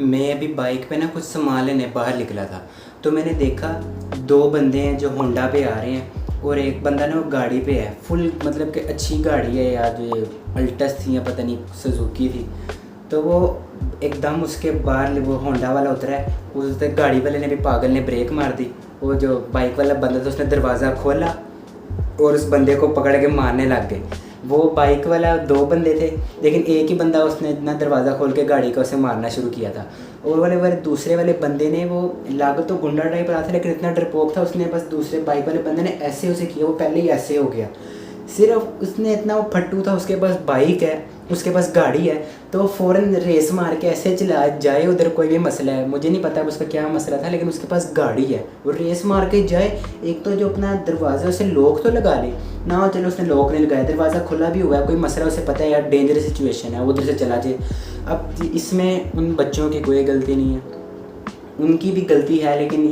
मैं अभी बाइक पे ना कुछ सामान लेने बाहर निकला था। तो मैंने देखा दो बंदे हैं जो होंडा पे आ रहे हैं और एक बंदा ना वो गाड़ी पे है। फुल मतलब कि अच्छी गाड़ी है यार, जो ये अल्टस थी या पता नहीं सुजुकी थी। तो वो एकदम उसके बाहर वो होंडा वाला उतरा है, उस गाड़ी वाले ने भी पागल ने ब्रेक मार दी। वो जो बाइक वाला बंदा था उसने दरवाज़ा खोला और उस बंदे को पकड़ के मारने लग गए। वो बाइक वाला दो बंदे थे, लेकिन एक ही बंदा उसने इतना दरवाज़ा खोल के गाड़ी का उसे मारना शुरू किया था। और वाले दूसरे वाले बंदे ने, वो लागत तो गुंडा टाइप रहा था लेकिन इतना डरपोक था, उसने बस दूसरे बाइक वाले बंदे ने ऐसे उसे किया, वो पहले ही ऐसे हो गया। सिर्फ उसने इतना, वो फट्टू था, उसके पास बाइक है, उसके पास गाड़ी है, तो फ़ौरन रेस मार के ऐसे चला जाए। उधर कोई भी मसला है, मुझे नहीं पता उसका क्या मसला था, लेकिन उसके पास गाड़ी है, वो रेस मार के जाए। एक तो जो अपना दरवाज़ा उसे लॉक तो लगा ले ना, चलो उसने लॉक नहीं लगाया, दरवाज़ा खुला भी हुआ है, कोई मसला उसे पता है यार डेंजरस सिचुएशन है, उधर से चला जाए। अब इसमें उन बच्चों की कोई गलती नहीं है, उनकी भी गलती है, लेकिन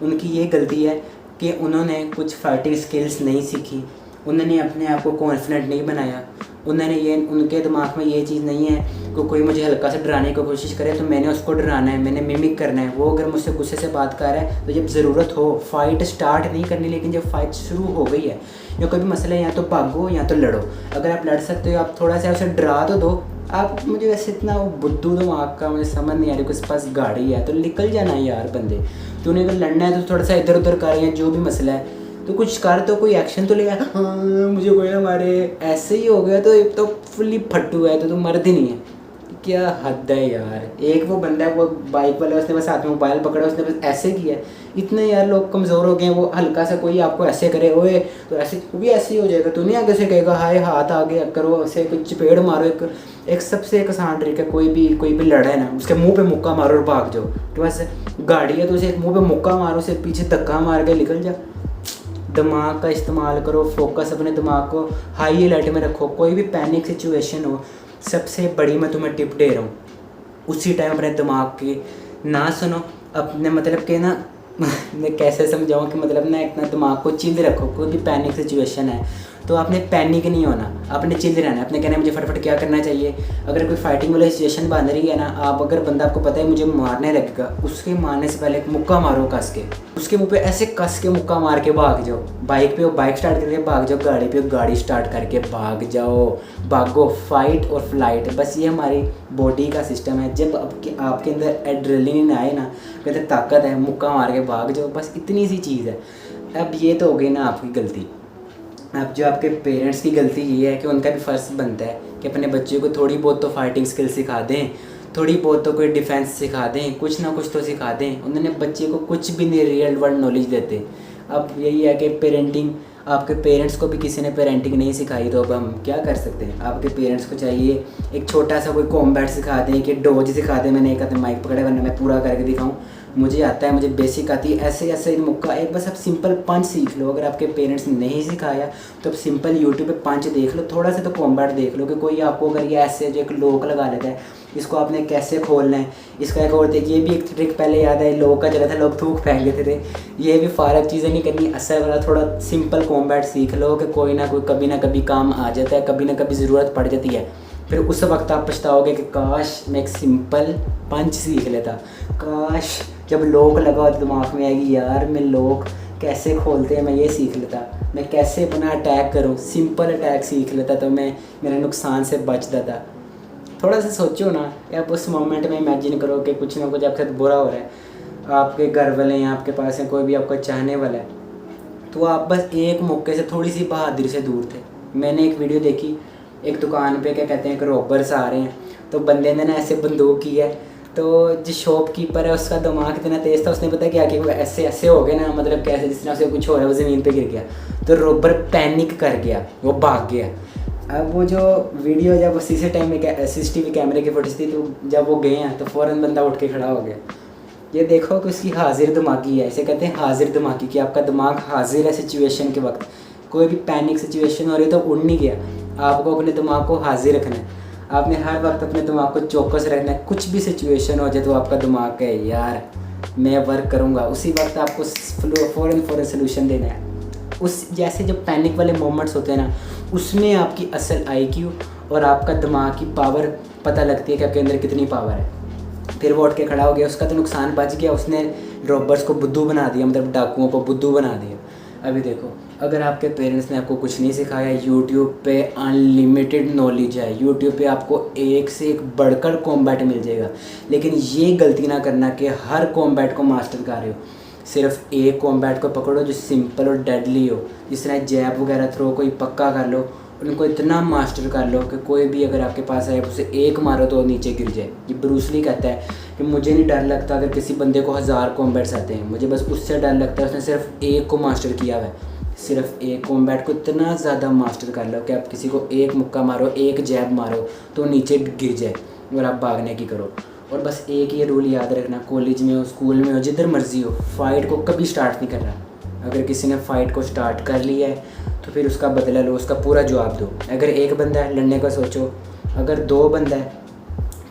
उनकी ये गलती है कि उन्होंने कुछ फाइटिंग स्किल्स नहीं सीखी, उन्होंने अपने आप को कॉन्फिडेंट नहीं बनाया। उनके दिमाग में ये चीज़ नहीं है कि कोई मुझे हल्का सा डराने की कोशिश करे तो मैंने उसको डराना है, मैंने मिमिक करना है। वो अगर मुझसे गुस्से से बात कर रहा है तो जब ज़रूरत हो, फ़ाइट स्टार्ट नहीं करनी, लेकिन जब फ़ाइट शुरू हो गई है या कोई भी मसला है, या तो भागो या तो लड़ो। अगर आप लड़ सकते हो, आप थोड़ा सा उसे डरा तो दो। आप मुझे वैसे इतना वो बुद्धू दिमाग का मुझे समझ नहीं आ रही, उसके पास गाड़ी है तो निकल जाना है यार बंदे। तूने अगर लड़ना है तो थोड़ा सा इधर उधर कर, या जो भी मसला है तो कुछ कर, तो कोई एक्शन तो ले। हाँ मुझे कोई ना मारे, ऐसे ही हो गया तो एक तो फुल्ली फट्टू है, तो मर्द ही नहीं है। क्या हद है यार। एक वो बंदा है, वो बाइक वाला, उसने बस हाथ में मोबाइल पकड़ा, उसने बस ऐसे किया। इतने यार लोग कमज़ोर हो गए हैं, वो हल्का सा कोई आपको ऐसे करे ओए तो ऐसे वो भी ऐसे ही हो जाएगा। तो नहीं आगे से कहेगा हाय हाथ आगे करो, ऐसे कुछ चपेड़ मारो। एक सबसे एक आसान ट्रिक है, कोई भी लड़ा है ना, उसके मुंह पे मुक्का मारो और भाग जाओ। तो बस गाड़ी है तो उसे मुँह पे मुक्का मारो, उसे पीछे धक्का मार के निकल जा। दिमाग का इस्तेमाल करो, फोकस अपने दिमाग को हाई अलर्ट में रखो। कोई भी पैनिक सिचुएशन हो, सबसे बड़ी मैं तुम्हें टिप दे रहा हूँ, उसी टाइम अपने दिमाग की ना सुनो। अपने मतलब के ना मैं कैसे समझाऊँ कि मतलब ना इतना दिमाग को चिल रखो। कोई भी पैनिक सिचुएशन है तो आपने पैनिक नहीं होना, आपने चिल रहना है। आपने कहना है मुझे फटाफट क्या करना चाहिए। अगर कोई फाइटिंग वाली सिचुएशन बन रही है ना, आप अगर बंदा आपको पता है मुझे मारने लगेगा, उसके मारने से पहले एक मुक्का मारो कस के, उसके मुंह पे ऐसे कस के मुक्का मार के भाग जाओ। बाइक पे हो बाइक स्टार्ट करके भाग जाओ, गाड़ी पे हो गाड़ी स्टार्ट करके भाग जाओ। भागो, फाइट और फ्लाइट, बस ये हमारी बॉडी का सिस्टम है। जब आपके अंदर एड्रेनलिन आए ना, कहते ताकत है, मुक्का मार के भाग जाओ, बस इतनी सी चीज़ है। अब ये तो हो गई ना आपकी गलती। अब जो आपके पेरेंट्स की गलती ये है कि उनका भी फ़र्ज़ बनता है कि अपने बच्चे को थोड़ी बहुत तो फाइटिंग स्किल सिखा दें, थोड़ी बहुत तो कोई डिफेंस सिखा दें, कुछ ना कुछ तो सिखा दें। उन्होंने बच्चे को कुछ भी नहीं रियल वर्ल्ड नॉलेज देते। अब यही है कि पेरेंटिंग, आपके पेरेंट्स को भी किसी ने पेरेंटिंग नहीं सिखाई, तो अब हम क्या कर सकते हैं। आपके पेरेंट्स को चाहिए एक छोटा सा कोई कॉम्बैट सिखा दें, कि डोज सिखा दें। मैंने एक आधे माइक पकड़े, वरना मैं पूरा करके दिखाऊँ, मुझे आता है, मुझे बेसिक आती है, ऐसे ऐसे मुक्का। एक बस आप सिंपल पंच सीख लो। अगर आपके पेरेंट्स ने नहीं सिखाया तो आप सिंपल यूट्यूब पे पंच देख लो, थोड़ा सा तो कॉम्बैट देख लो कि कोई आपको अगर ये ऐसे जो एक लॉक लगा लेता है, इसको आपने कैसे खोलना है। इसका एक और देखिए, ये भी एक ट्रिक पहले याद है, लॉक का चला था, लोग थूक फेंक देते थे। ये भी फारग चीज़ें नहीं करनी, असर वाला थोड़ा सिंपल कॉम्बैट सीख लो कि कोई ना कोई कभी ना कभी काम आ जाता है, कभी ना कभी ज़रूरत पड़ जाती है। फिर उस वक्त आप पछताओगे कि काश मैं एक सिंपल पंच सीख लेता। काश जब लॉक लगा तो दिमाग में आएगी यार मैं लॉक कैसे खोलते हैं, मैं ये सीख लेता, मैं कैसे अपना अटैक करूं, सिंपल अटैक सीख लेता तो मैं मेरे नुकसान से बच जाता। थोड़ा सा सोचो ना, आप उस मोमेंट में इमेजिन करो कि कुछ ना कुछ आपके साथ बुरा हो रहा है, आपके घर वाले हैं, आपके पास है, कोई भी आपका चाहने वाला है, तो आप बस एक मौके से थोड़ी सी बहादुरी से दूर थे। मैंने एक वीडियो देखी, एक दुकान पे क्या कहते हैं कि रॉबर्स आ रहे हैं, तो बंदे ने ना ऐसे बंदूक की है, तो जो शॉपकीपर है उसका दिमाग इतना तेज़ था, उसने पता क्या कि वो ऐसे ऐसे हो गया ना, मतलब कैसे जिस तरह से कुछ हो रहा है, वो ज़मीन पे गिर गया। तो रॉबर पैनिक कर गया, वो भाग गया। अब वो जो वीडियो जब CCTV कैमरे की फुटेज थी, तो जब वो गए हैं तो फ़ौरन बंदा उठ के खड़ा हो गया। ये देखो कि उसकी हाजिर दिमागी है, इसे कहते हैं हाजिर दिमागी, कि आपका दिमाग हाजिर है सिचुएशन के वक्त। कोई भी पैनिक सिचुएशन हो रही है तो उड़ नहीं गया, आपको अपने दिमाग को हाजिर रखना है। आपने हर वक्त अपने दिमाग को चौकस रखना है। कुछ भी सिचुएशन हो जाए तो आपका दिमाग कहे यार मैं वर्क करूँगा, उसी वक्त आपको फ़ौरन सोल्यूशन देना है। उस जैसे जो पैनिक वाले मोमेंट्स होते हैं ना, उसमें आपकी असल IQ और आपका दिमाग की पावर पता लगती है कि आपके अंदर कितनी पावर है। फिर वो उठ के खड़ा हो गया, उसका तो नुकसान बच गया, उसने रॉबर्स को बुद्धू बना दिया, मतलब डाकुओं को बुद्धू बना दिया। अभी देखो, अगर आपके पेरेंट्स ने आपको कुछ नहीं सिखाया, यूट्यूब पे अनलिमिटेड नॉलेज है, यूट्यूब पे आपको एक से एक बढ़कर कॉम्बैट मिल जाएगा, लेकिन ये गलती ना करना कि हर कॉम्बैट को मास्टर कर रहे हो। सिर्फ एक कॉम्बैट को पकड़ो जो सिंपल और डेडली हो, जिस तरह जैब वगैरह थ्रो कोई पक्का कर लो, उनको इतना मास्टर कर लो कि कोई भी अगर आपके पास आए उसे एक मारो तो नीचे गिर जाए। ये ब्रूस ली कहता है कि मुझे नहीं डर लगता अगर किसी बंदे को 1000 कॉम्बैट्स आते हैं, मुझे बस उससे डर लगता है उसने सिर्फ एक को मास्टर किया हुआ है। सिर्फ एक कॉम्बैट को इतना ज़्यादा मास्टर कर लो कि आप किसी को एक मुक्का मारो, एक जैब मारो तो नीचे गिर जाए और आप भागने की करो। और बस एक ये रूल याद रखना, कॉलेज में हो, स्कूल में हो, जिधर मर्जी हो, फ़ाइट को कभी स्टार्ट नहीं करना। अगर किसी ने फ़ाइट को स्टार्ट कर लिया है तो फिर उसका बदला लो, उसका पूरा जवाब दो। अगर एक बंदा है लड़ने का सोचो, अगर 2 बंदा है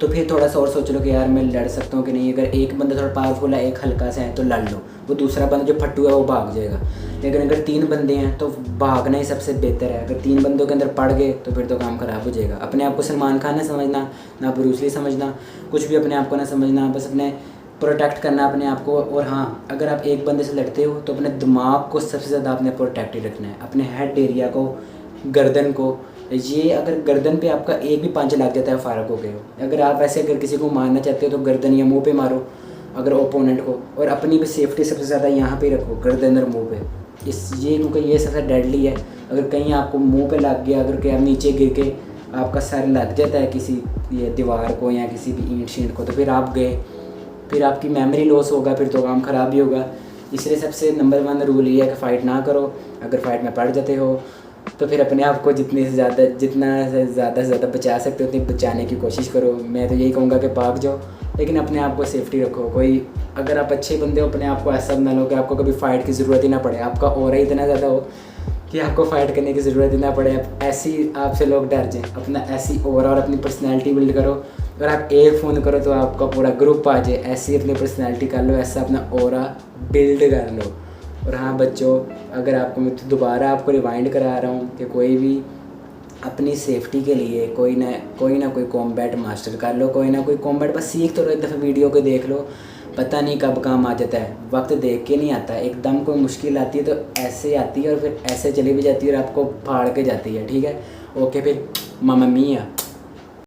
तो फिर थोड़ा सा और सोच लो कि यार मैं लड़ सकता हूँ कि नहीं। अगर एक बंदा थोड़ा पावरफुल है, एक हल्का सा है तो लड़ लो, वो दूसरा बंदा जो फट्टू है वो भाग जाएगा। लेकिन अगर 3 बंदे हैं तो भागना ही सबसे बेहतर है। अगर 3 बंदों के अंदर पड़ गए तो फिर तो काम ख़राब हो जाएगा। अपने आप को सलमान खान ना समझना, ना ब्रूस ली समझना, कुछ भी अपने आप को ना समझना, बस अपने प्रोटेक्ट करना अपने आप को। और हाँ, अगर आप एक बंदे से लड़ते हो तो अपने दिमाग को सबसे ज़्यादा आपने प्रोटेक्ट ही रखना है, अपने हेड एरिया को, गर्दन को। ये अगर गर्दन पे आपका एक भी पंच लग जाता है फारक हो गए हो। अगर आप ऐसे अगर किसी को मारना चाहते हो तो गर्दन या मुंह पे मारो अगर ओपोनेंट को, और अपनी भी सेफ्टी सबसे ज़्यादा यहाँ पे रखो, गर्दन और मुंह पे। क्योंकि ये सबसे डेडली है। अगर कहीं आपको मुंह पे लग गया, अगर कहीं आप नीचे गिर के आपका सर लग जाता है किसी ये दीवार को या किसी भी ईंट शींट को, तो फिर आप गए, फिर आपकी मेमोरी लॉस होगा, फिर तो काम ख़राब ही होगा। इसलिए सबसे नंबर 1 रूल ये है कि फ़ाइट ना करो। अगर फाइट में पड़ जाते हो तो फिर अपने आप को जितना से ज़्यादा बचा सकते हो उतनी बचाने की कोशिश करो। मैं तो यही कहूँगा कि भाग जाओ, लेकिन अपने आप को सेफ्टी रखो। अगर आप अच्छे बंदे हो, अपने आप को ऐसा बना लो कि आपको कभी फ़ाइट की ज़रूरत ही ना पड़े, आपका ऑरा ही इतना ज़्यादा हो कि आपको फ़ाइट करने की ज़रूरत ही ना पड़े। ऐसी आपसे लोग डर जाएँ। अपना ऐसी ऑरा और अपनी पर्सनैलिटी बिल्ड करो। अगर आप एक फ़ोन करो तो आपका पूरा ग्रुप आ जाए, ऐसी अपनी पर्सनैलिटी कर लो, ऐसा अपना ऑरा बिल्ड कर लो। और हाँ बच्चों, अगर आपको मैं दोबारा आपको रिवाइंड करा रहा हूँ कि कोई भी अपनी सेफ्टी के लिए कोई ना कोई कॉम्बैट मास्टर कर लो, कोई ना कोई कॉम्बैट बस सीख तो लो। एक दफ़ा वीडियो को देख लो, पता नहीं कब काम आ जाता है, वक्त देख के नहीं आता। एकदम कोई मुश्किल आती है तो ऐसे आती है और फिर ऐसे चली भी जाती है और आपको फाड़ के जाती है। ठीक है, ओके, फिर मामा मिया।